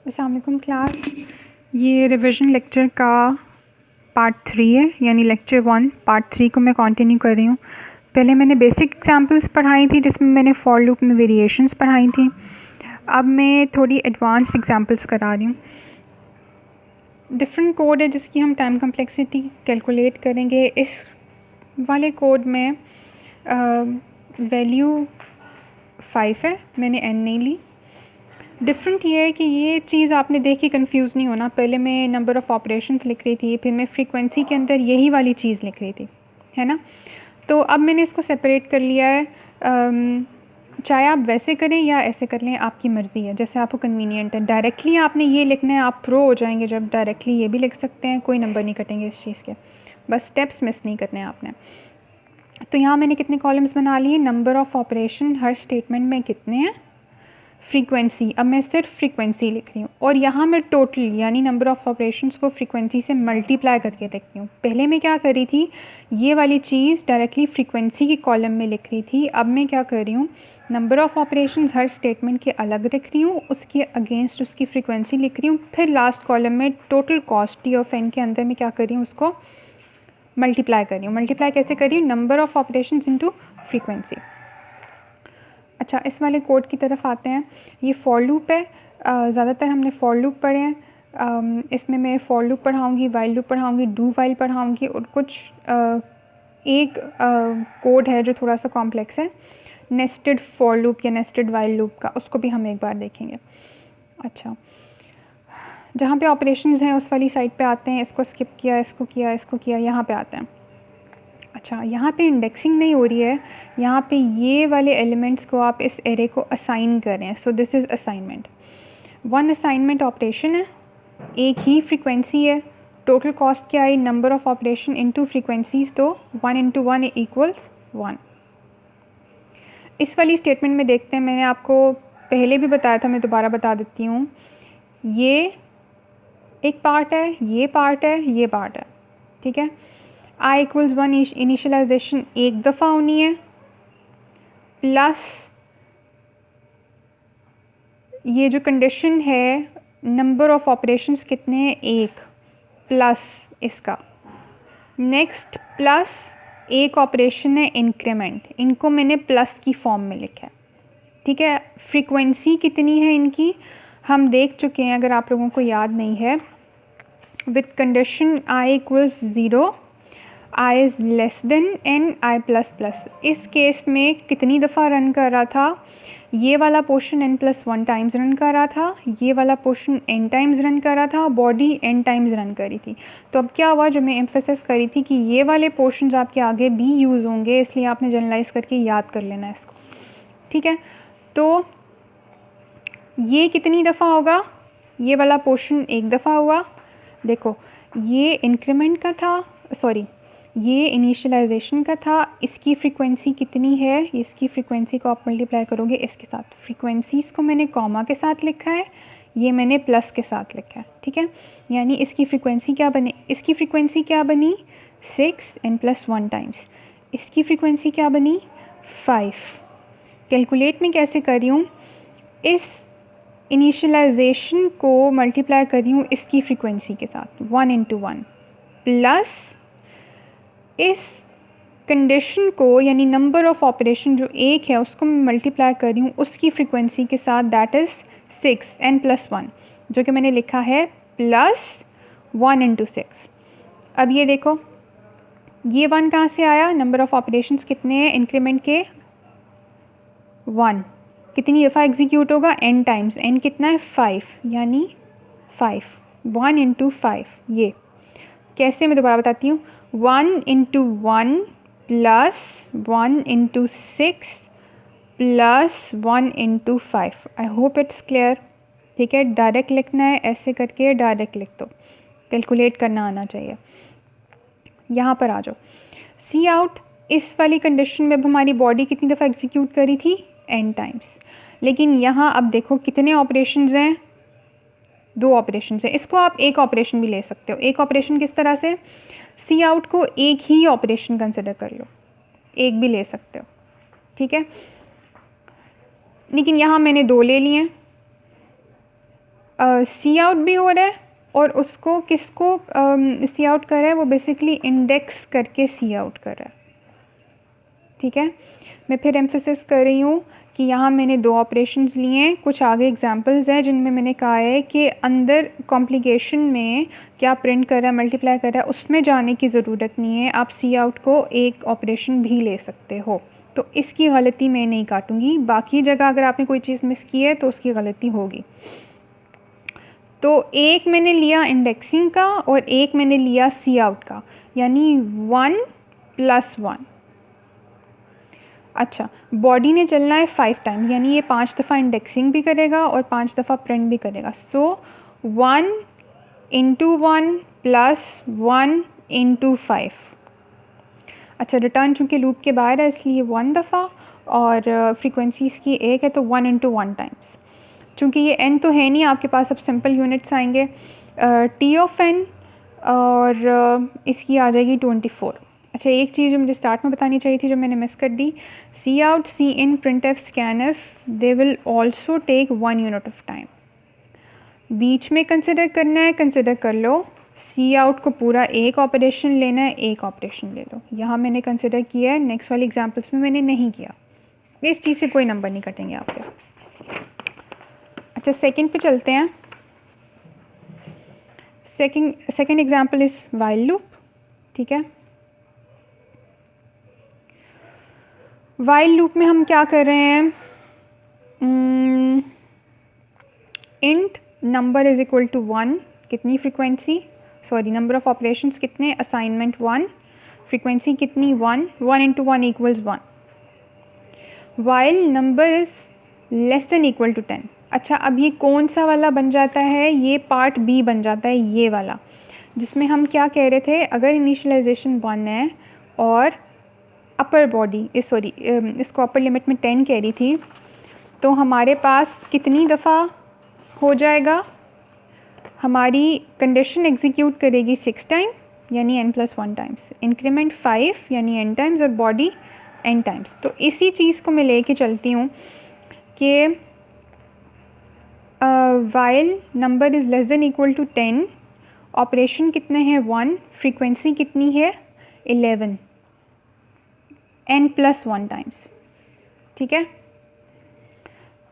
अस्सलाम वालेकुम क्लास। ये रिवीजन लेक्चर का पार्ट 3 है, यानी लेक्चर 1 पार्ट 3 को मैं कंटिन्यू कर रही हूँ। पहले मैंने बेसिक एग्जांपल्स पढ़ाई थी जिसमें मैंने फॉर लूप में वेरिएशंस पढ़ाई थी। अब मैं थोड़ी एडवांस्ड एग्जांपल्स करा रही हूँ। डिफरेंट कोड है जिसकी हम टाइम कम्प्लेक्सिटी कैलकुलेट करेंगे। इस वाले कोड में वैल्यू 5 है, मैंने n नहीं ली। डिफरेंट ये है कि ये चीज़ आपने देखी, कंफ्यूज नहीं होना। पहले मैं नंबर ऑफ़ ऑपरेशंस लिख रही थी, फिर मैं फ्रीक्वेंसी के अंदर यही वाली चीज़ लिख रही थी, है ना। तो अब मैंने इसको सेपरेट कर लिया है। चाहे आप वैसे करें या ऐसे कर लें, आपकी मर्ज़ी है, जैसे आपको कन्वीनियंट है। डायरेक्टली आपने ये लिखना है, आप प्रो हो जाएंगे जब डायरेक्टली ये भी लिख सकते हैं, कोई नंबर नहीं कटेंगे इस चीज़ के, बस स्टेप्स मिस नहीं करने आपने। तो यहाँ मैंने कितने कॉलम्स बना लिए, number of operation her statement में कितने हैं, फ्रीक्वेंसी। अब मैं सिर्फ फ्रीक्वेंसी लिख रही हूँ और यहाँ मैं टोटल यानी नंबर ऑफ़ ऑपरेशंस को फ्रीक्वेंसी से मल्टीप्लाई करके लिख रही हूँ। पहले मैं क्या कर रही थी, ये वाली चीज़ डायरेक्टली फ्रीक्वेंसी के कॉलम में लिख रही थी। अब मैं क्या कर रही हूँ, number of operations her statement के अलग लिख रही हूँ, उसके अगेंस्ट उसकी फ्रीक्वेंसी लिख रही हूँ। फिर लास्ट कॉलम में total cost T of N के अंदर मैं क्या कर रही हूँ, उसको मल्टीप्लाई कर रही हूँ। मल्टीप्लाई कैसे कर रही हूँ, number of operations into frequency. अच्छा, इस वाले कोड की तरफ आते हैं। ये फॉर लूप है, ज़्यादातर हमने फॉर लूप पढ़े हैं। इसमें मैं फॉर लूप पढ़ाऊँगी, वाइल लूप पढ़ाऊँगी, डू वाइल पढ़ाऊँगी और कुछ एक कोड है जो थोड़ा सा कॉम्प्लेक्स है, नेस्टेड फॉर लूप या नेस्टेड वाइल लूप का, उसको भी हम एक बार देखेंगे। अच्छा, जहाँ पे ऑपरेशंस हैं उस वाली साइड पे आते हैं। इसको स्किप किया, इसको किया, इसको किया, यहाँ पे आते हैं। अच्छा, यहाँ पे इंडेक्सिंग नहीं हो रही है, यहाँ पे ये वाले एलिमेंट्स को आप इस एरे को असाइन करें। So this is assignment. One assignment operation है, एक ही फ्रीक्वेंसी है। टोटल कॉस्ट क्या आई, number of operation into frequencies, तो 1 इंटू 1 इक्वल्स 1। इस वाली स्टेटमेंट में देखते हैं, मैंने आपको पहले भी बताया था, मैं दोबारा बता देती हूँ। ये एक पार्ट है, ये पार्ट है, ये पार्ट है, ठीक है। आई इक्वल्स 1 इनिशियलाइजेशन एक दफ़ा होनी है, प्लस ये जो कंडीशन है नंबर ऑफ़ ऑपरेशंस कितने हैं, एक, प्लस इसका नेक्स्ट, प्लस एक ऑपरेशन है इंक्रीमेंट, इनको मैंने प्लस की फॉर्म में लिखा है, ठीक है। फ्रीक्वेंसी कितनी है इनकी हम देख चुके हैं, अगर आप लोगों को याद नहीं है। With condition I equals 0, I is less than N, I plus plus. इस केस में कितनी दफ़ा रन कर रहा था, ये वाला पोर्शन n+1 टाइम्स रन कर रहा था, ये वाला पोर्शन n टाइम्स रन कर रहा था, बॉडी n टाइम्स रन करी थी। तो अब क्या हुआ, जो मैं एम्फेसिस करी थी कि ये वाले पोर्शंस आपके आगे भी यूज़ होंगे, इसलिए आपने जनरलाइज करके याद कर लेना है इसको, ठीक है। तो ये कितनी दफ़ा होगा, ये वाला पोर्शन एक दफ़ा हुआ। देखो, ये इंक्रीमेंट का था, सॉरी ये इनिशियलाइजेशन का था। इसकी फ्रीक्वेंसी कितनी है, इसकी फ्रीक्वेंसी को आप मल्टीप्लाई करोगे इसके साथ। फ्रीक्वेंसीज़ को मैंने कॉमा के साथ लिखा है, ये मैंने प्लस के साथ लिखा है, ठीक है। यानी इसकी फ्रीक्वेंसी क्या बनी, इसकी फ्रीक्वेंसी क्या बनी 6 n+1 टाइम्स। इसकी फ्रीक्वेंसी क्या बनी 5। कैलकुलेट में कैसे कर रही हूँ, इस इनिशियलाइजेशन को मल्टीप्लाई कर रही हूँ इसकी फ्रीक्वेंसी के साथ 1 इंटू 1, प्लस इस कंडीशन को यानी नंबर ऑफ़ ऑपरेशन जो एक है उसको मैं मल्टीप्लाई कर रही हूँ उसकी फ्रीक्वेंसी के साथ, दैट इज़ 6 n+1, जो कि मैंने लिखा है प्लस 1 इंटू 6। अब ये देखो, ये 1 कहाँ से आया, नंबर ऑफ़ ऑपरेशंस कितने हैं इंक्रीमेंट के 1, कितनी दफ़ा एग्जीक्यूट होगा n टाइम्स, n कितना है 5, यानी 5, 1 इंटू 5। ये कैसे, मैं दोबारा बताती हूँ, 1 into 1 plus 1 into 6 plus 1 into 5। I hope it's clear, ठीक है। डायरेक्ट लिखना है, ऐसे करके डायरेक्ट लिख दो, कैलकुलेट करना आना चाहिए। यहाँ पर आ जाओ, सी आउट, इस वाली कंडीशन में अब हमारी बॉडी कितनी दफ़ा एग्जीक्यूट करी थी n टाइम्स, लेकिन यहाँ अब देखो कितने ऑपरेशंस हैं, 2 ऑपरेशंस हैं। इसको आप एक ऑपरेशन भी ले सकते हो। एक ऑपरेशन किस तरह से, सी आउट को एक ही ऑपरेशन कंसिडर कर लो, एक भी ले सकते हो, ठीक है। लेकिन यहाँ मैंने 2 ले लिए हैं, सी आउट भी हो रहा है और उसको किसको सी आउट कर रहा है, वो बेसिकली इंडेक्स करके सी आउट कर रहा है। ठीक है, मैं फिर एम्फेसिस कर रही हूँ कि यहाँ मैंने दो ऑपरेशंस लिए हैं, कुछ आगे एग्जांपल्स हैं जिनमें मैंने कहा है कि अंदर कॉम्प्लिकेशन में क्या प्रिंट कर रहा है, मल्टीप्लाई कर रहा है, उसमें जाने की ज़रूरत नहीं है, आप सी आउट को एक ऑपरेशन भी ले सकते हो। तो इसकी गलती मैं नहीं काटूंगी, बाकी जगह अगर आपने कोई चीज़ मिस की है तो उसकी गलती होगी। तो एक मैंने लिया इंडेक्सिंग का और एक मैंने लिया सी आउट का, यानी 1 + 1। अच्छा, बॉडी ने चलना है 5 टाइम्स, यानी ये 5 दफ़ा इंडेक्सिंग भी करेगा और 5 दफ़ा प्रिंट भी करेगा। सो 1 × 1 + 1 × 5। अच्छा, रिटर्न चूँकि लूप के बाहर है इसलिए 1 दफ़ा और फ्रीक्वेंसी इसकी 1 है तो 1 × 1 टाइम्स। चूँकि ये n तो है नहीं आपके पास, अब सिंपल यूनिट्स आएंगे T(n) और इसकी आ जाएगी 24। अच्छा, एक चीज़ जो मुझे स्टार्ट में बतानी चाहिए थी जो मैंने मिस कर दी, cout, cin, printf, scanf they will also take 1 unit of time. बीच में कंसिडर करना है, कंसिडर कर लो। सी आउट को पूरा एक ऑपरेशन लेना है, एक ऑपरेशन ले लो। यहाँ मैंने कंसिडर किया है, नेक्स्ट वाली एग्जाम्पल्स में मैंने नहीं किया। इस चीज़ से कोई नंबर नहीं कटेंगे आपके। अच्छा, सेकंड पे चलते हैं। Second example is while loop. ठीक है, वाइल लूप में हम क्या कर रहे हैं, int number is equal to 1, कितनी frequency, sorry number of operations कितने, असाइनमेंट 1, फ्रीक्वेंसी कितनी 1, 1 × 1 = 1। While number is less than equal to 10। अच्छा, अब ये कौन सा वाला बन जाता है, ये पार्ट बी बन जाता है, ये वाला जिसमें हम क्या कह रहे थे, अगर इनिशियलाइजेशन 1 है और अपर बॉडी इसको अपर लिमिट में 10 कह रही थी, तो हमारे पास कितनी दफ़ा हो जाएगा, हमारी कंडीशन एग्जीक्यूट करेगी 6 टाइम यानी n+1 टाइम्स, इंक्रीमेंट 5 यानी n टाइम्स और बॉडी n टाइम्स। तो इसी चीज़ को मैं लेके चलती हूँ कि while number is less than equal to 10, operation कितने हैं 1, फ्रीक्वेंसी कितनी है 11, n+1 टाइम्स। ठीक है,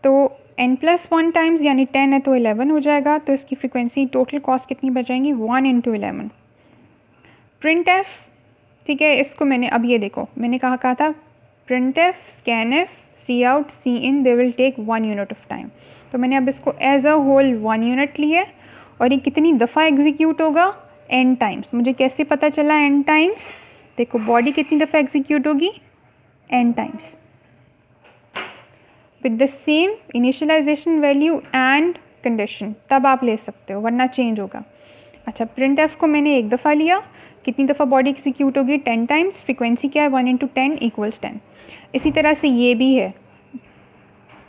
तो n+1 टाइम्स यानी 10 है तो 11 हो जाएगा, तो इसकी फ्रीक्वेंसी टोटल कॉस्ट कितनी बचाएंगी 1 × 11। printf, ठीक है, इसको मैंने अब ये देखो मैंने कहा था printf, scanf, cout, cin they will take 1 unit of time. तो मैंने अब इसको एज अ होल 1 यूनिट लिए और ये कितनी दफ़ा एग्जीक्यूट होगा n टाइम्स। मुझे कैसे पता चला n टाइम्स, देखो बॉडी कितनी दफ़ा एग्जीक्यूट होगी n times with the same initialisation value and condition, तब आप ले सकते हो वरना चेंज होगा। अच्छा, printf को मैंने एक दफ़ा लिया, कितनी दफ़ा बॉडी एग्जीक्यूट होगी 10 टाइम्स, फ्रीक्वेंसी क्या है 1 × 10 = 10। इसी तरह से ये भी है।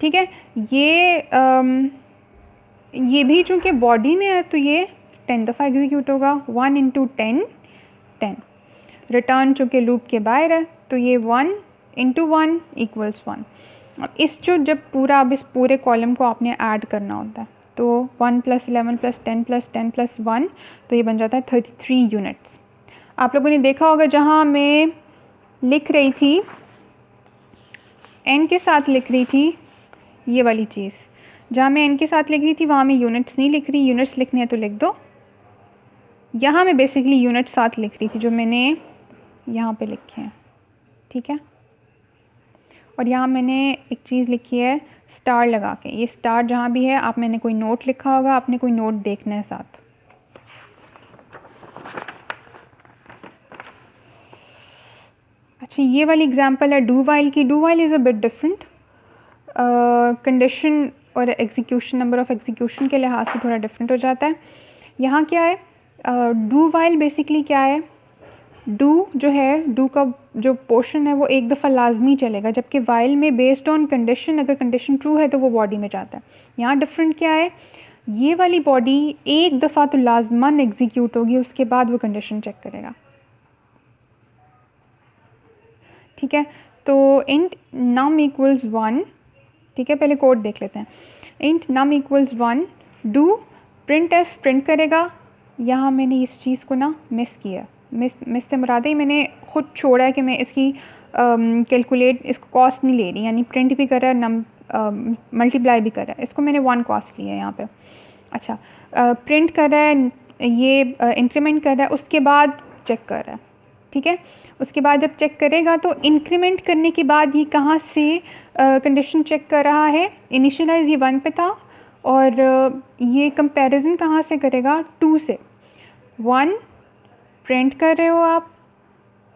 ठीक है, ये भी चूँकि बॉडी में है तो ये 10 दफ़ा एग्जीक्यूट होगा, 1 × 10 10। रिटर्न चूँकि लूप के बाहर है तो ये 1 × 1 = 1। और इस जो जब पूरा अब इस पूरे कॉलम को आपने ऐड करना होता है तो 1 + 11 + 10 + 10 + 1, तो ये बन जाता है 33 यूनिट्स। आप लोगों ने देखा होगा जहाँ मैं लिख रही थी n के साथ लिख रही थी, ये वाली चीज़ जहाँ मैं n के साथ लिख रही थी वहाँ मैं यूनिट्स नहीं लिख रही, यूनिट्स लिखने हैं तो लिख दो। यहाँ मैं बेसिकली यूनिट साथ लिख रही थी जो मैंने यहाँ पे लिखे हैं। ठीक है, और यहाँ मैंने एक चीज़ लिखी है स्टार लगा के, ये स्टार जहाँ भी है आप मैंने कोई नोट लिखा होगा, आपने कोई नोट देखना है साथ। अच्छा, ये वाली एग्जांपल है डू वाइल की। Do while is a bit different, condition और एग्जीक्यूशन, नंबर ऑफ एग्जीक्यूशन के लिहाज से थोड़ा डिफरेंट हो जाता है। यहाँ क्या है, डू वाइल बेसिकली क्या है, डू जो है, डू का जो पोर्शन है वो एक दफ़ा लाजमी चलेगा, जबकि वाइल में बेस्ड ऑन कंडीशन, अगर कंडीशन ट्रू है तो वो बॉडी में जाता है। यहाँ डिफरेंट क्या है, ये वाली बॉडी एक दफ़ा तो लाजमन एग्जीक्यूट होगी, उसके बाद वो कंडीशन चेक करेगा। ठीक है, तो इंट num = 1, ठीक है, पहले कोड देख लेते हैं। Int num = 1, do print F print करेगा। यहाँ मैंने इस चीज़ को ना मिस किया, मिस से मुराद है मैंने ख़ुद छोड़ा है कि मैं इसकी कैलकुलेट इसको कॉस्ट नहीं ले रही, यानी प्रिंट भी कर रहा है मल्टीप्लाई भी कर रहा है, इसको मैंने 1 कॉस्ट लिया है यहाँ पे। अच्छा, प्रिंट कर रहा है, ये इंक्रीमेंट कर रहा है, उसके बाद चेक कर रहा है, ठीक है। उसके बाद जब चेक करेगा तो इंक्रीमेंट करने के बाद ये कहाँ से कंडीशन चेक कर रहा है, इनिशियलाइज ये 1 पे था और ये कंपैरिजन कहाँ से करेगा, 2 से। 1 प्रिंट कर रहे हो आप,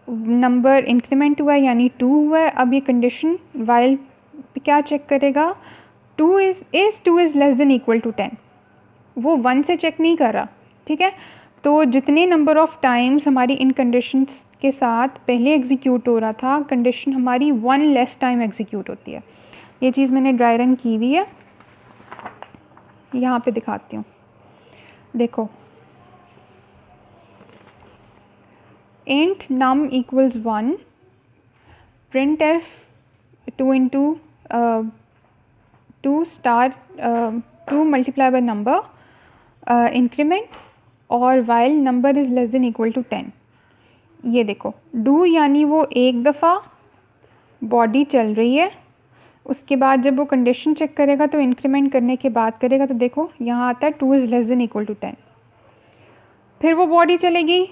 नंबर इंक्रीमेंट हुआ है यानी 2 हुआ है। अब ये कंडीशन वाइल क्या चेक करेगा, 2 is less than equal to 10, वो 1 से चेक नहीं कर रहा, ठीक है। तो जितने नंबर ऑफ़ टाइम्स हमारी इन कंडीशंस के साथ पहले एग्जीक्यूट हो रहा था, कंडीशन हमारी 1 लेस टाइम एग्जीक्यूट होती है। ये चीज़ मैंने ड्राई रन की हुई है, यहाँ पे दिखाती हूँ, देखो int num equals 1, printf 2 into 2 star 2 multiplied by number increment और while number is less than equal to 10। ये देखो do यानी वो एक दफ़ा बॉडी चल रही है, उसके बाद जब वो कंडीशन चेक करेगा तो इंक्रीमेंट करने के बाद करेगा, तो देखो यहाँ आता है 2 is less than equal to 10, फिर वो बॉडी चलेगी,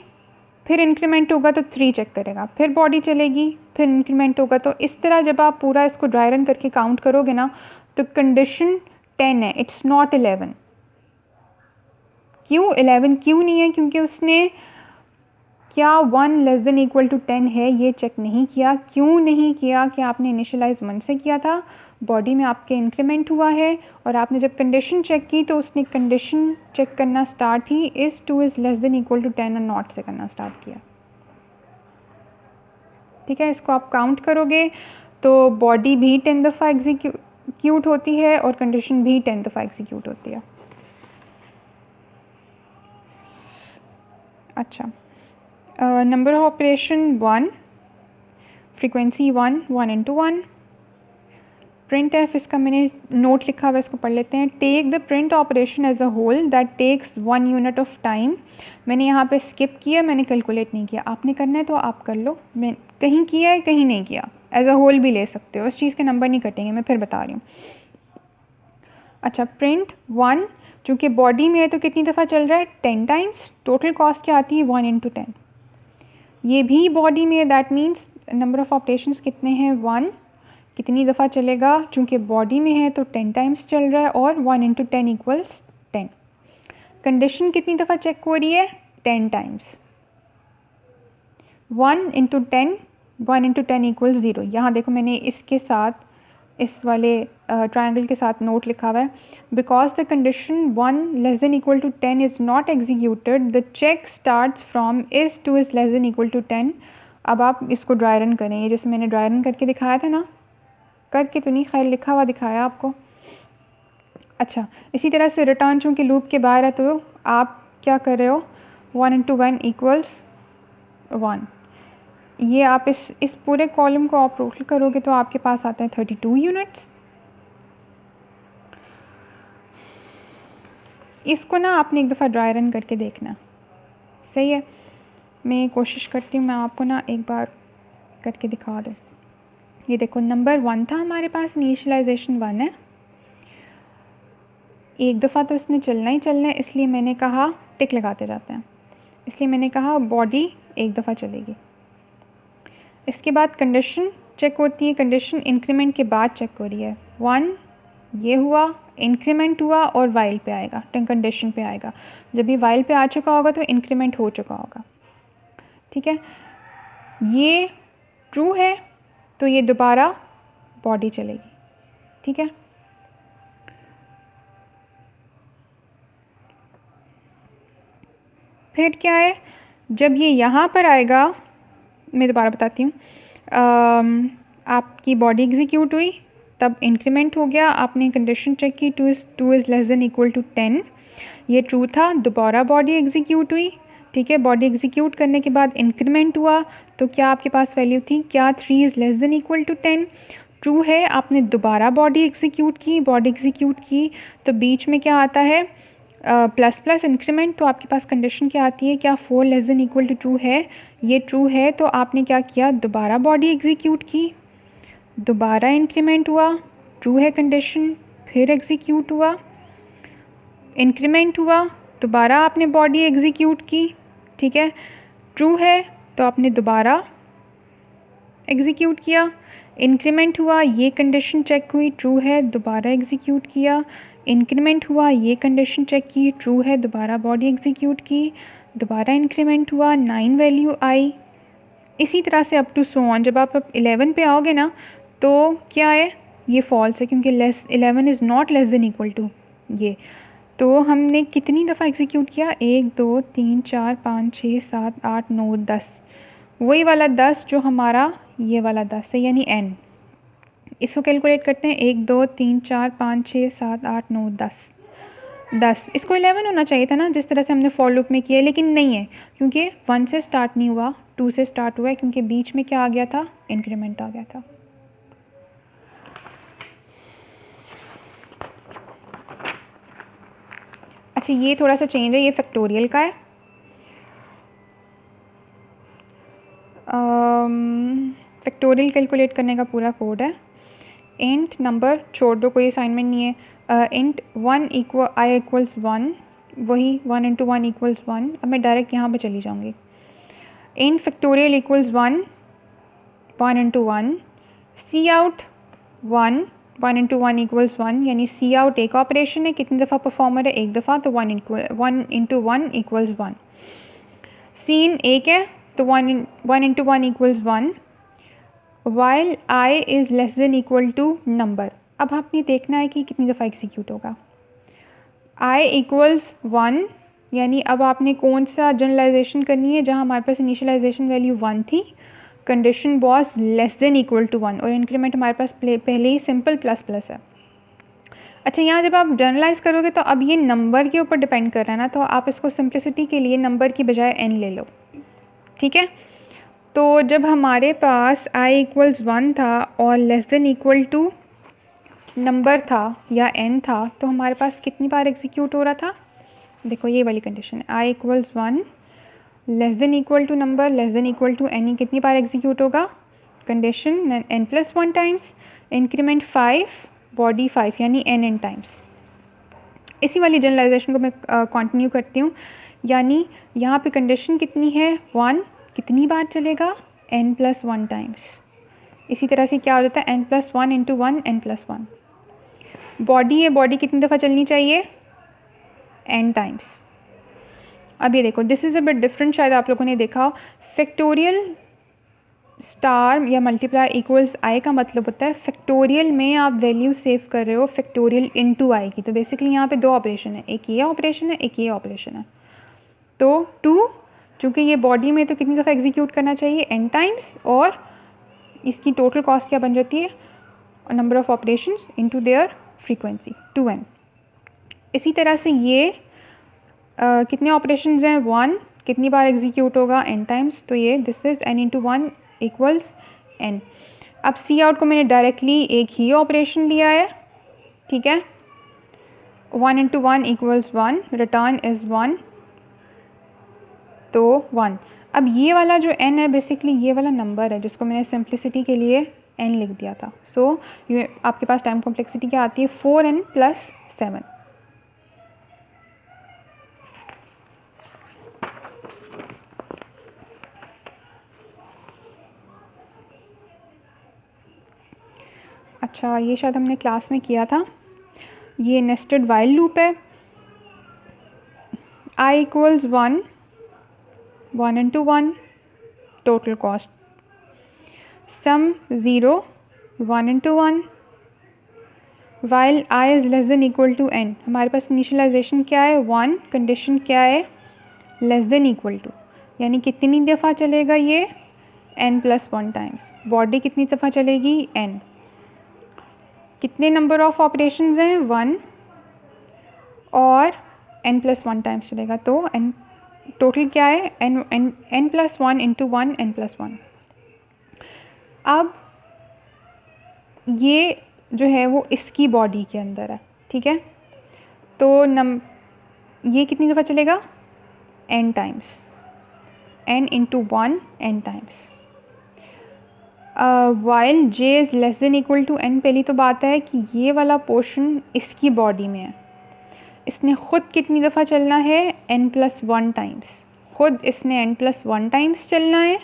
फिर इंक्रीमेंट होगा तो 3 चेक करेगा, फिर बॉडी चलेगी, फिर इंक्रीमेंट होगा। तो इस तरह जब आप पूरा इसको ड्राई रन करके काउंट करोगे ना तो कंडीशन 10 है, इट्स नॉट 11। क्यों 11 क्यों नहीं है, क्योंकि उसने क्या 1 लेस देन इक्वल टू 10 है ये चेक नहीं किया। क्यों नहीं किया कि आपने इनिशियलाइज 1 से किया था, बॉडी में आपके इंक्रीमेंट हुआ है और आपने जब कंडीशन चेक की तो उसने कंडीशन चेक करना स्टार्ट ही is 2 is less than equal to 10 और नॉट से करना स्टार्ट किया, ठीक है। इसको आप काउंट करोगे तो बॉडी भी 10 दफ़ा एग्जीक्यूट होती है और कंडीशन भी 10 दफ़ा एग्जीक्यूट होती है। अच्छा, number of operation 1, frequency 1 into 1, print F इसका मैंने नोट लिखा हुआ है, इसको पढ़ लेते हैं। Take the print operation as a whole that takes 1 unit of time. मैंने यहाँ पे स्किप किया, मैंने कैलकुलेट नहीं किया, आपने करना है तो आप कर लो, मैं कहीं किया है कहीं नहीं किया, एज अ होल भी ले सकते हो, इस चीज़ के नंबर नहीं कटेंगे, मैं फिर बता रही हूँ। अच्छा, प्रिंट 1 चूँकि बॉडी में है तो कितनी दफ़ा चल रहा है, 10 टाइम्स, टोटल कॉस्ट क्या आती है 1 इंटू 10। ये भी बॉडी में है, that means number of operations कितने हैं 1, कितनी दफ़ा चलेगा, चूँकि बॉडी में है तो 10 टाइम्स चल रहा है और 1 इंटू 10 इक्वल्स 10। कंडीशन कितनी दफ़ा चेक हो रही है, 10 टाइम्स, 1 इंटू 10, 1 इंटू 10 इक्वल्स 0। यहाँ देखो मैंने इसके साथ इस वाले ट्रायंगल के साथ नोट लिखा हुआ है, because the condition 1 less than equal to 10 is not executed, the check starts from is 2 is less than equal to 10। अब आप इसको ड्राई रन करें, ये जैसे मैंने ड्राई रन करके दिखाया था ना, करके तो नहीं, खैर लिखा हुआ दिखाया आपको। अच्छा, इसी तरह से रिटर्न चूँकि लूप के बाहर है तो आप क्या कर रहे हो, 1 इंटू 1 इक्वल्स 1। ये आप इस पूरे कॉलम को आप टोटल करोगे तो आपके पास आता है 32 यूनिट्स। इसको ना आपने एक दफ़ा ड्राई रन करके देखना, सही है। मैं कोशिश करती हूँ मैं आपको ना एक बार करके दिखा दूँ। ये देखो नंबर 1 था हमारे पास, इनिशियलाइजेशन 1 है, एक दफ़ा तो इसने चलना ही चलना है, इसलिए मैंने कहा टिक लगाते जाते हैं, इसलिए मैंने कहा बॉडी एक दफ़ा चलेगी। इसके बाद कंडीशन चेक होती है, कंडीशन इंक्रीमेंट के बाद चेक हो रही है, 1 ये हुआ, इंक्रीमेंट हुआ और वाइल पे आएगा, कंडीशन पे आएगा। जब ये वाइल पे आ चुका होगा तो इंक्रीमेंट हो चुका होगा, ठीक है। ये ट्रू है तो ये दोबारा बॉडी चलेगी, ठीक है। फिर क्या है, जब ये यहाँ पर आएगा, मैं दोबारा बताती हूँ, आपकी बॉडी एग्जीक्यूट हुई, तब इंक्रीमेंट हो गया, आपने कंडीशन चेक की 2 is less than equal to 10, ये ट्रू था, दोबारा बॉडी एग्जीक्यूट हुई, ठीक है। बॉडी एग्जीक्यूट करने के बाद इंक्रीमेंट हुआ तो क्या आपके पास वैल्यू थी, क्या 3 is less than equal to 10, true है। आपने दोबारा बॉडी एग्जीक्यूट की, बॉडी एग्जीक्यूट की तो बीच में क्या आता है, प्लस प्लस इंक्रीमेंट, तो आपके पास कंडीशन क्या आती है, क्या 4 लेस देन इक्वल टू 2 है, ये ट्रू है तो आपने क्या किया, दोबारा बॉडी एग्जीक्यूट की, दोबारा इंक्रीमेंट हुआ, ट्रू है कंडीशन, फिर एग्जीक्यूट हुआ, इंक्रीमेंट हुआ, दोबारा आपने बॉडी एग्जीक्यूट की, ठीक है, ट्रू है तो आपने दोबारा एग्जीक्यूट किया, इंक्रीमेंट हुआ, ये कंडीशन चेक हुई, ट्रू है, दोबारा एग्जीक्यूट किया, इंक्रीमेंट हुआ, ये कंडीशन चेक की, ट्रू है, दोबारा बॉडी एग्जीक्यूट की, दोबारा इंक्रीमेंट हुआ, 9 वैल्यू आई। इसी तरह से अप टू सो ऑन। जब आप 11 पे आओगे ना तो क्या है, ये फॉल्स है क्योंकि 11 is not less than equal to ये। तो हमने कितनी दफ़ा एग्जीक्यूट किया, 1 2 3 4 5 6 7 8 9 10, वही वाला 10 जो हमारा ये वाला 10 है, यानी n। इसको कैलकुलेट करते हैं, 1 2 3 4 5 6 7 8 9 10। इसको 11 होना चाहिए था ना, जिस तरह से हमने फॉर लूप में किया है, लेकिन नहीं है क्योंकि 1 से स्टार्ट नहीं हुआ, 2 से स्टार्ट हुआ है, क्योंकि बीच में क्या आ गया था, इंक्रीमेंट आ गया था। अच्छा, ये थोड़ा सा चेंज है, ये फैक्टोरियल का है। फैक्टोरियल कैलकुलेट करने का पूरा कोड है। इंट नंबर छोड़ दो, कोई असाइनमेंट नहीं है। इंट 1 इक्वल आई इक्वल्स 1, वही 1 इंटू 1 इक्वल्स 1। अब मैं डायरेक्ट यहाँ पे चली जाऊँगी। इंट फैक्टोरियल इक्वल्स 1, 1 इंटू 1, सी आउट 1, 1 इंटू 1 इक्वल्स 1, यानी सी आउट एक ऑपरेशन है, कितनी दफ़ा परफॉर्मर है, एक दफ़ा, तो 1 इंटू 1 इक्वल्स 1। सी इन एक है तो 1 into 1 equals 1, while I is less than equal to number. अब आपने देखना है कि कितनी दफ़ा एग्जीक्यूट होगा। आई इक्वल्स 1, यानी अब आपने कौन सा जनरलाइजेशन करनी है, जहाँ हमारे पास इनिशियलाइजेशन वैल्यू 1 थी, condition was less than equal to 1, और इंक्रीमेंट हमारे पास पहले ही सिंपल प्लस प्लस है। अच्छा, यहाँ जब आप जनरलाइज करोगे तो अब ये नंबर के ऊपर डिपेंड कर रहा है ना, तो आप इसको सिंप्लिसिटी के लिए नंबर की बजाय n ले लो, ठीक है। तो जब हमारे पास i इक्वल्स 1 था और less than equal to number था या n था, तो हमारे पास कितनी बार एग्जीक्यूट हो रहा था, देखो ये वाली कंडीशन है, i equals 1 less than equal to number less than equal to n, कितनी बार एग्जीक्यूट होगा, condition n plus 1 times, increment 5, body 5, यानी n टाइम्स। इसी वाली जनरलाइजेशन को मैं कंटिन्यू करती हूँ, यानी यहाँ पे कंडीशन कितनी है, 1, कितनी बार चलेगा, n प्लस 1 टाइम्स। इसी तरह से क्या हो जाता है, n plus 1 into 1, n plus 1। Body है, बॉडी कितनी दफ़ा चलनी चाहिए, n टाइम्स। अब ये देखो, this is a bit different, शायद आप लोगों ने देखा, फैक्टोरियल स्टार या मल्टीप्लाई इक्वल्स आई का मतलब होता है फैक्टोरियल में आप वैल्यू सेव कर रहे हो फैक्टोरियल इनटू आई की। तो बेसिकली यहाँ पे दो ऑपरेशन है, एक ये ऑपरेशन है, एक ये ऑपरेशन है। तो 2, चूँकि ये बॉडी में तो कितनी दफ़ा एग्जीक्यूट करना चाहिए, n टाइम्स, और इसकी टोटल कॉस्ट क्या बन जाती है, number of operations into their frequency, 2n। इसी तरह से ये कितने ऑपरेशंस हैं, 1, कितनी बार एग्जीक्यूट होगा, n टाइम्स, तो ये this is n into 1 equals n। अब सी आउट को मैंने डायरेक्टली एक ही ऑपरेशन लिया है, ठीक है, 1 इंटू 1 इक्वल्स 1, रिटर्न इज़ 1, तो 1। अब ये वाला जो n है, बेसिकली ये वाला नंबर है जिसको मैंने सिंप्लिसिटी के लिए n लिख दिया था। सो ये आपके पास टाइम कॉम्प्लेक्सिटी क्या आती है, 4n प्लस 7। अच्छा, ये शायद हमने क्लास में किया था, ये नेस्टेड वाइल लूप है। i equals 1, 1 into 1, total cost, sum 0, 1 into 1, while i is less than equal to n। हमारे पास इनिशियलाइजेशन क्या है, 1, कंडीशन क्या है, लेस देन इक्वल टू, यानी कितनी दफ़ा चलेगा ये, n प्लस 1 टाइम्स। बॉडी कितनी दफ़ा चलेगी, n। कितने नंबर ऑफ ऑपरेशंस हैं, 1, और n प्लस 1 टाइम्स चलेगा, तो n टोटल क्या है, n plus 1 into 1, n plus 1। अब ये जो है वो इसकी बॉडी के अंदर है, ठीक है। तो ये कितनी दफ़ा चलेगा, n times, n into 1 n times. While j is less than equal to n, पहली तो बात है कि ये वाला पोर्शन इसकी बॉडी में है, इसने ख़ुद कितनी दफ़ा चलना है, n+1 टाइम्स, ख़ुद इसने n+1 टाइम्स चलना है,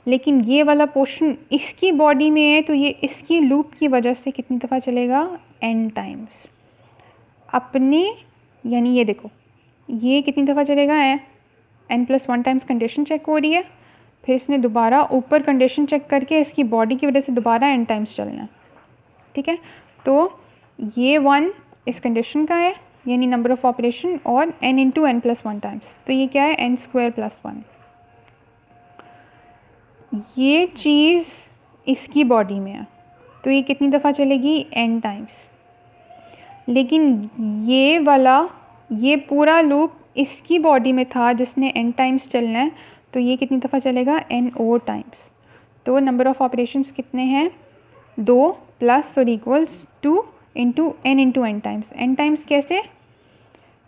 लेकिन ये वाला पोर्शन इसकी बॉडी में है तो ये इसकी लूप की वजह से कितनी दफ़ा चलेगा, n टाइम्स अपने, यानी ये देखो ये कितनी दफ़ा चलेगा, n+1 टाइम्स कंडीशन चेक हो रही है, फिर इसने दोबारा ऊपर कंडीशन चेक करके इसकी बॉडी की वजह से दोबारा n टाइम्स चलना है, ठीक है। तो ये 1 इस कंडीशन का है, यानी नंबर ऑफ़ ऑपरेशन, और n इंटू n+1 टाइम्स, तो ये क्या है, n² + 1। ये चीज़ इसकी बॉडी में है तो ये कितनी दफ़ा चलेगी, n टाइम्स, लेकिन ये वाला, ये पूरा लूप इसकी बॉडी में था जिसने n टाइम्स चलना है, तो ये कितनी दफ़ा चलेगा, n और टाइम्स। तो नंबर ऑफ़ ऑपरेशंस कितने हैं, 2 प्लस और equals 2 into n times. n times कैसे,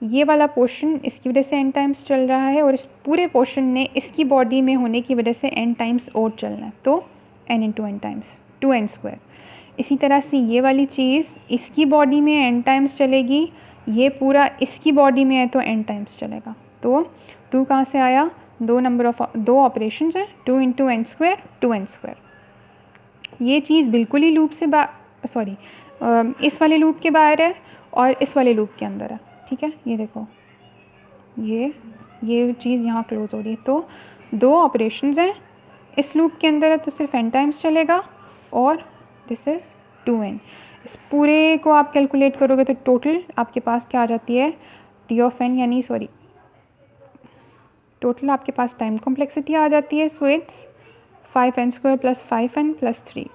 ये वाला पोर्शन इसकी वजह से n टाइम्स चल रहा है और इस पूरे पोर्शन ने इसकी बॉडी में होने की वजह से n टाइम्स और चलना है, तो n टाइम्स 2n²। इसी तरह से ये वाली चीज़ इसकी बॉडी में n टाइम्स चलेगी, ये पूरा इसकी बॉडी में है तो n टाइम्स चलेगा। तो 2 कहाँ से आया, दो ऑपरेशंस हैं, 2 इंटू n², 2n²। ये चीज़ बिल्कुल ही लूप से सॉरी इस वाले लूप के बाहर है और इस वाले लूप के अंदर है, ठीक है। ये देखो ये चीज़ यहाँ क्लोज़ हो रही है, तो 2 ऑपरेशंस हैं, इस लूप के अंदर है तो सिर्फ n टाइम्स चलेगा, और दिस इज़ 2n। इस पूरे को आप कैलकुलेट करोगे तो टोटल आपके पास क्या आ जाती है, t(n), यानी सॉरी टोटल आपके पास टाइम कॉम्प्लेक्सिटी आ जाती है, सो इट्स 5n² + 5n + 3।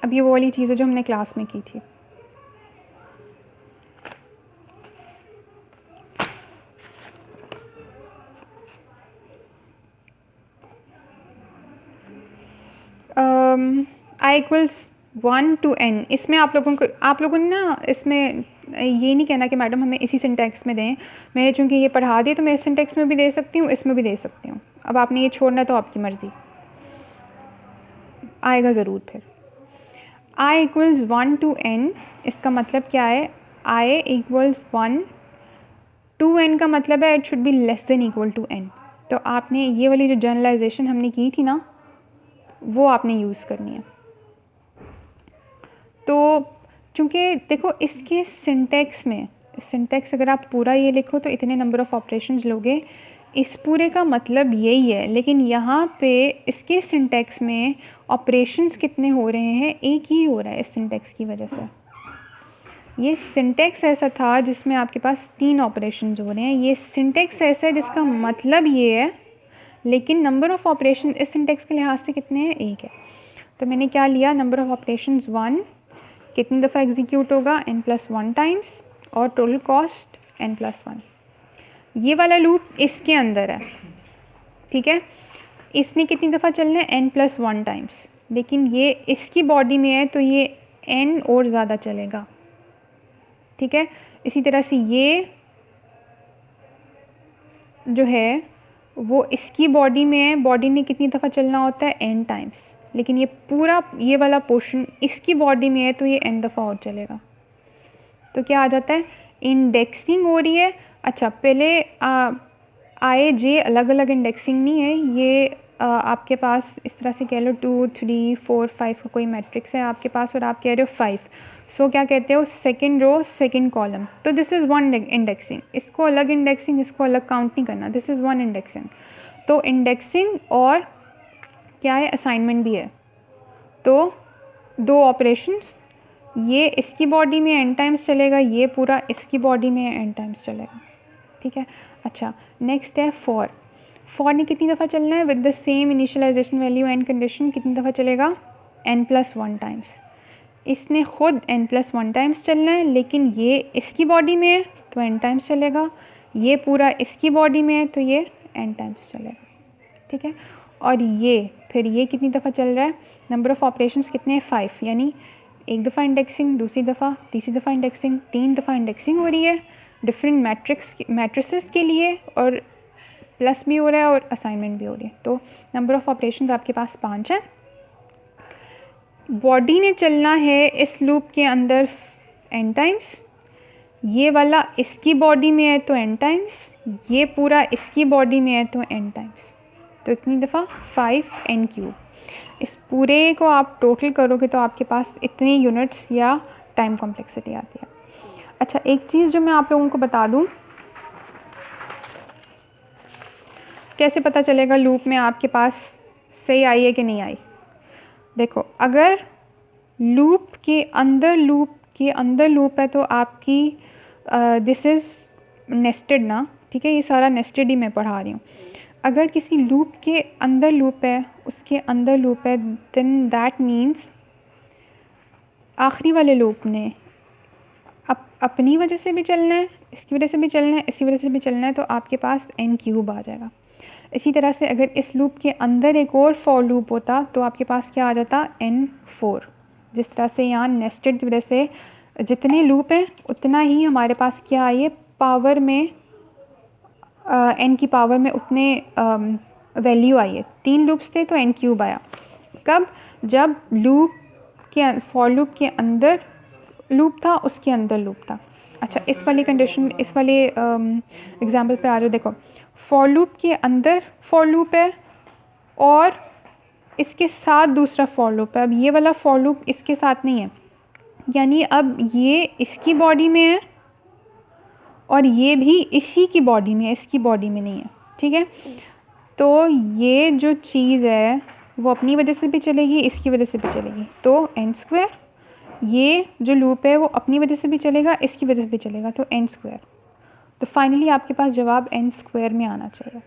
अब ये वो वाली चीज़ है जो हमने क्लास में की थी। i = 1 to n, इसमें आप लोगों ने ना इसमें ये नहीं कहना कि मैडम हमें इसी सिंटेक्स में दें, मैंने चूँकि ये पढ़ा दिया तो मैं इस सिंटेक्स में भी दे सकती हूँ, इसमें भी दे सकती हूँ। अब आपने ये छोड़ना तो आपकी मर्ज़ी, आएगा ज़रूर फिर। i = 1 to n, इसका मतलब क्या है, i = 1 to n का मतलब है it should be less than equal to n। तो आपने ये वाली जो जनरलाइजेशन हमने की थी ना, वो आपने यूज़ करनी है। तो चूँकि देखो इसके सिंटेक्स अगर आप पूरा ये लिखो तो इतने नंबर ऑफ़ ऑपरेशंस लोगे, इस पूरे का मतलब यही है, लेकिन यहाँ पे इसके सिंटेक्स में ऑपरेशंस कितने हो रहे हैं, एक ही हो रहा है इस सिंटेक्स की वजह से। ये सिंटेक्स ऐसा था जिसमें आपके पास 3 ऑपरेशंस हो रहे हैं, ये सिंटेक्स ऐसा है जिसका मतलब ये है, लेकिन नंबर ऑफ़ ऑपरेशन इस सिंटेक्स के लिहाज से कितने हैं, एक है। तो मैंने क्या लिया, नंबर ऑफ़ ऑपरेशंस 1, कितनी दफ़ा एग्जीक्यूट होगा, n+1 टाइम्स, और टोटल कॉस्ट n+1। ये वाला लूप इसके अंदर है, ठीक है, इसने कितनी दफ़ा चलना है, n+1 टाइम्स, लेकिन ये इसकी बॉडी में है तो ये n और ज़्यादा चलेगा, ठीक है। इसी तरह से ये जो है वो इसकी बॉडी में है, बॉडी ने कितनी दफ़ा चलना होता है, n टाइम्स, लेकिन ये पूरा ये वाला पोर्शन इसकी बॉडी में है तो ये n दफ़ा और चलेगा। तो क्या आ जाता है, इंडेक्सिंग हो रही है। अच्छा, पहले i j अलग अलग इंडेक्सिंग नहीं है, ये आपके पास इस तरह से कह लो 2 3 4 5 का कोई मैट्रिक्स है आपके पास और आप कह रहे हो 5, सो क्या कहते हो, सेकंड रो सेकंड कॉलम, तो दिस इज़ 1 इंडेक्सिंग। इसको अलग इंडेक्सिंग, इसको अलग काउंट नहीं करना, दिस इज़ 1 इंडेक्सिंग। तो इंडेक्सिंग और क्या है, असाइनमेंट भी है। तो 2 ऑपरेशंस, ये इसकी बॉडी में n टाइम्स चलेगा, ये पूरा इसकी बॉडी में n टाइम्स चलेगा, ठीक है। अच्छा, नेक्स्ट है फॉर ने कितनी दफ़ा चलना है, with the same initialisation value and condition, कितनी दफ़ा चलेगा, n+1 टाइम्स। इसने खुद n+1 टाइम्स चलना है, लेकिन ये इसकी बॉडी में है तो n टाइम्स चलेगा, ये पूरा इसकी बॉडी में है तो ये n टाइम्स चलेगा, ठीक है। और ये फिर ये कितनी दफ़ा चल रहा है, नंबर ऑफ़ ऑपरेशंस कितने हैं 5, यानी एक दफ़ा इंडेक्सिंग, दूसरी दफ़ा, तीसरी दफ़ा इंडेक्सिंग, 3 दफ़ा इंडेक्सिंग हो रही है डिफरेंट मैट्रिसेस के लिए, और प्लस भी हो रहा है और असाइनमेंट भी हो रही है। तो नंबर ऑफ़ ऑपरेशंस आपके पास 5 है। बॉडी ने चलना है इस लूप के अंदर n टाइम्स, ये वाला इसकी बॉडी में है तो n टाइम्स, ये पूरा इसकी बॉडी में है तो n टाइम्स, तो इतनी दफ़ा 5n³। इस पूरे को आप टोटल करोगे तो आपके पास इतनी यूनिट्स या टाइम कॉम्प्लेक्सिटी आती है। अच्छा, एक चीज़ जो मैं आप लोगों को बता दूं, कैसे पता चलेगा लूप में आपके पास सही आई है कि नहीं आई। देखो, अगर लूप के अंदर लूप है तो आपकी दिस इज़ नेस्टेड ना, ठीक है, ये सारा नेस्टेड ही मैं पढ़ा रही हूँ। अगर किसी लूप के अंदर लूप है, उसके अंदर लूप है, देन दैट मीन्स आखिरी वाले लूप ने अपनी वजह से भी चलना है, इसकी वजह से भी चलना है, इसी वजह से भी चलना है, तो आपके पास n³ आ जाएगा। इसी तरह से अगर इस लूप के अंदर एक और फॉर लूप होता तो आपके पास क्या आ जाता n4। जिस तरह से यहाँ नेस्टेड की वजह से जितने लूप हैं उतना ही हमारे पास क्या आई है पावर में, n की पावर में उतने वैल्यू आई है। 3 लूप्स थे तो n³ आया। कब? जब फॉर लूप के अंदर लूप था, उसके अंदर लूप था। अच्छा, इस वाली कंडीशन, इस वाले एग्जांपल पे आ जाओ। देखो, फॉर लूप के अंदर फॉर लूप है और इसके साथ दूसरा फॉर लूप है। अब ये वाला फॉर लूप इसके साथ नहीं है, यानी अब ये इसकी बॉडी में है और ये भी इसी की बॉडी में है, इसकी बॉडी में नहीं है, ठीक है। तो ये जो चीज़ है वो अपनी वजह से भी चलेगी, इसकी वजह से भी चलेगी, तो n²। ये जो लूप है वो अपनी वजह से भी चलेगा, इसकी वजह से भी चलेगा, तो n²। तो फाइनली आपके पास जवाब n² में आना चाहिए।